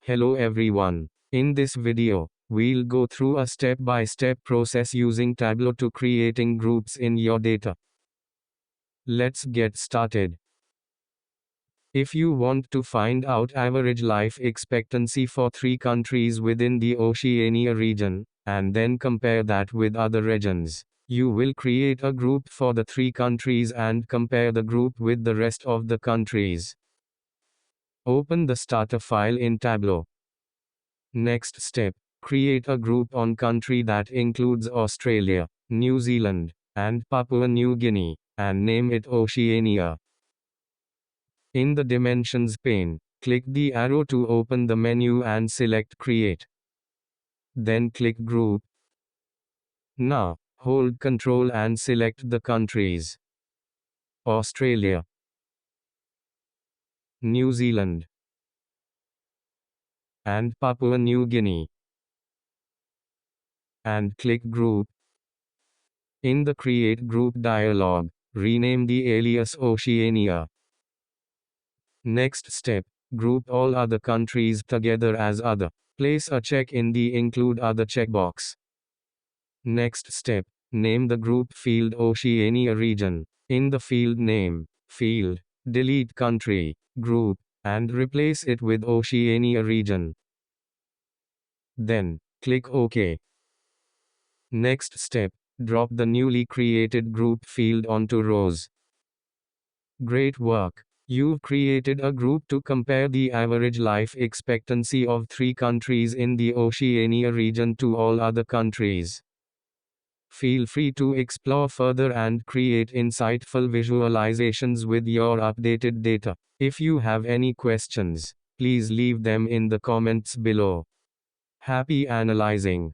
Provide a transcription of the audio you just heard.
Hello everyone. In this video, we'll go through a step-by-step process using Tableau to creating groups in your data. Let's get started. If you want to find out average life expectancy for 3 countries within the Oceania region, and then compare that with other regions, you will create a group for the 3 countries and compare the group with the rest of the countries. Open the starter file in Tableau. Next step, create a group on country that includes Australia, New Zealand, and Papua New Guinea, and name it Oceania. In the Dimensions pane, click the arrow to open the menu and select Create. Then click Group. Now, hold Ctrl and select the countries: Australia, New Zealand, and Papua New Guinea, and click Group. In the Create Group dialog, rename the alias Oceania. Next step, group all other countries together as other. Place a check in the Include Other checkbox. Next step, name the group field Oceania region. In the field name field, delete country, group, and replace it with Oceania region. Then, click OK. Next step, drop the newly created group field onto rows. Great work! You've created a group to compare the average life expectancy of 3 countries in the Oceania region to all other countries. Feel free to explore further and create insightful visualizations with your updated data. If you have any questions, please leave them in the comments below. Happy analyzing!